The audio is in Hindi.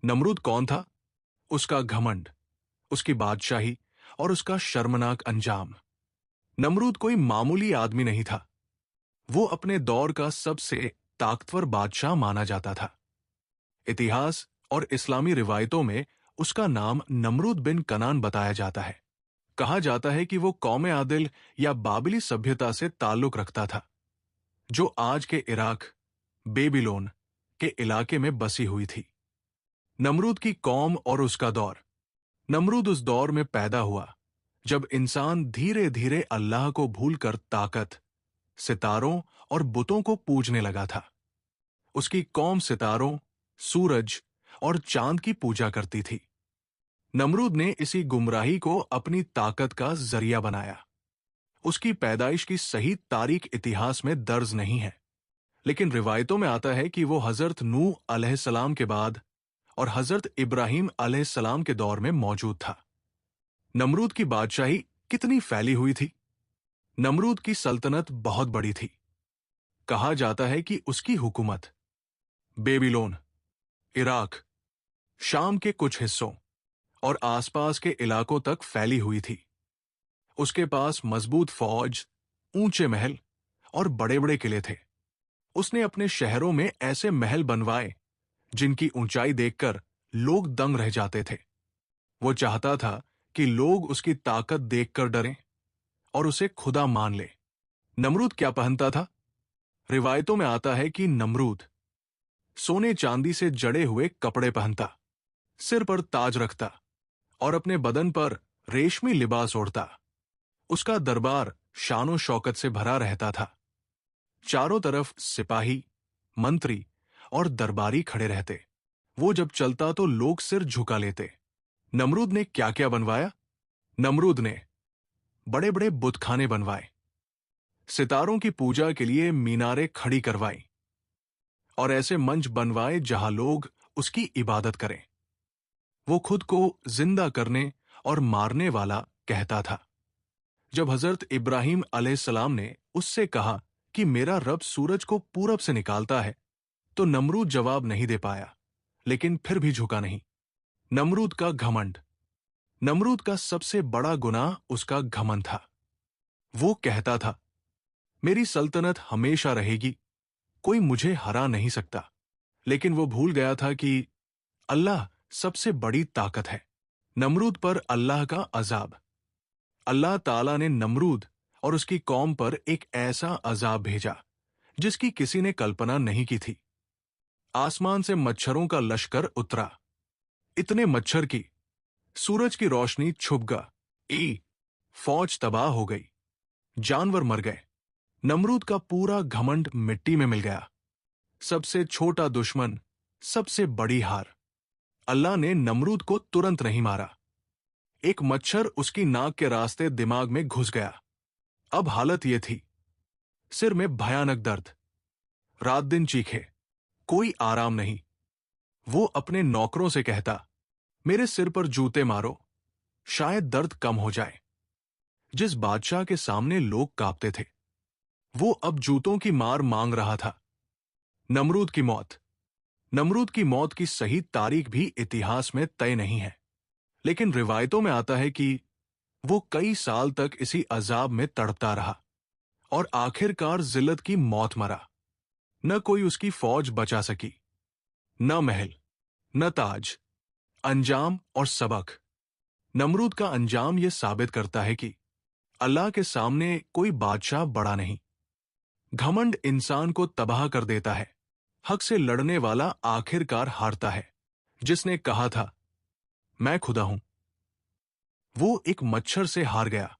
नमरूद कौन था? उसका घमंड, उसकी बादशाही और उसका शर्मनाक अंजाम। नमरूद कोई मामूली आदमी नहीं था। वो अपने दौर का सबसे ताकतवर बादशाह माना जाता था। इतिहास और इस्लामी रिवायतों में उसका नाम नमरूद बिन कनान बताया जाता है। कहा जाता है कि वो कौम आदिल या बाबिली सभ्यता से ताल्लुक रखता था, जो आज के इराक, बेबीलोन के इलाके में बसी हुई थी। नमरूद की कौम और उसका दौर। नमरूद उस दौर में पैदा हुआ जब इंसान धीरे धीरे अल्लाह को भूलकर ताकत, सितारों और बुतों को पूजने लगा था। उसकी कौम सितारों, सूरज और चांद की पूजा करती थी। नमरूद ने इसी गुमराही को अपनी ताकत का जरिया बनाया। उसकी पैदाइश की सही तारीख इतिहास में दर्ज नहीं है, लेकिन रिवायतों में आता है कि वो हजरत नूह अलैहिस्सलाम के बाद और हजरत इब्राहिम अलैहिस्सलाम के दौर में मौजूद था। नमरूद की बादशाही कितनी फैली हुई थी? नमरूद की सल्तनत बहुत बड़ी थी। कहा जाता है कि उसकी हुकूमत बेबीलोन, इराक, शाम के कुछ हिस्सों और आसपास के इलाकों तक फैली हुई थी। उसके पास मजबूत फौज, ऊंचे महल और बड़े बड़े किले थे। उसने अपने शहरों में ऐसे महल बनवाए जिनकी ऊंचाई देखकर लोग दंग रह जाते थे। वो चाहता था कि लोग उसकी ताकत देखकर डरें और उसे खुदा मान ले। नमरूद क्या पहनता था? रिवायतों में आता है कि नमरूद सोने चांदी से जड़े हुए कपड़े पहनता, सिर पर ताज रखता और अपने बदन पर रेशमी लिबास ओढ़ता। उसका दरबार शानो शौकत से भरा रहता था। चारों तरफ सिपाही, मंत्री और दरबारी खड़े रहते। वो जब चलता तो लोग सिर झुका लेते। नमरूद ने क्या क्या बनवाया? नमरूद ने बड़े बड़े बुतखाने बनवाए, सितारों की पूजा के लिए मीनारें खड़ी करवाई और ऐसे मंच बनवाए जहां लोग उसकी इबादत करें। वो खुद को जिंदा करने और मारने वाला कहता था। जब हजरत इब्राहिम अलैहिस्सलाम ने उससे कहा कि मेरा रब सूरज को पूरब से निकालता है, तो नमरूद जवाब नहीं दे पाया, लेकिन फिर भी झुका नहीं। नमरूद का घमंड। नमरूद का सबसे बड़ा गुनाह उसका घमंड था। वो कहता था, मेरी सल्तनत हमेशा रहेगी, कोई मुझे हरा नहीं सकता। लेकिन वो भूल गया था कि अल्लाह सबसे बड़ी ताकत है। नमरूद पर अल्लाह का अजाब। अल्लाह ताला ने नमरूद और उसकी कौम पर एक ऐसा अजाब भेजा जिसकी किसी ने कल्पना नहीं की थी। आसमान से मच्छरों का लश्कर उतरा, इतने मच्छर की सूरज की रोशनी छुप गई, फौज तबाह हो गई, जानवर मर गए। नमरूद का पूरा घमंड मिट्टी में मिल गया। सबसे छोटा दुश्मन, सबसे बड़ी हार। अल्लाह ने नमरूद को तुरंत नहीं मारा। एक मच्छर उसकी नाक के रास्ते दिमाग में घुस गया। अब हालत यह थी, सिर में भयानक दर्द, रात दिन चीखे, कोई आराम नहीं। वो अपने नौकरों से कहता, मेरे सिर पर जूते मारो, शायद दर्द कम हो जाए। जिस बादशाह के सामने लोग कांपते थे, वो अब जूतों की मार मांग रहा था। नमरूद की मौत। नमरूद की मौत की सही तारीख भी इतिहास में तय नहीं है, लेकिन रिवायतों में आता है कि वो कई साल तक इसी अजाब में तड़पता रहा और आखिरकार जिल्लत की मौत मरा। न कोई उसकी फौज बचा सकी, न महल, न ताज। अंजाम और सबक। नमरूद का अंजाम यह साबित करता है कि अल्लाह के सामने कोई बादशाह बड़ा नहीं। घमंड इंसान को तबाह कर देता है। हक से लड़ने वाला आखिरकार हारता है। जिसने कहा था, मैं खुदा हूं, वो एक मच्छर से हार गया।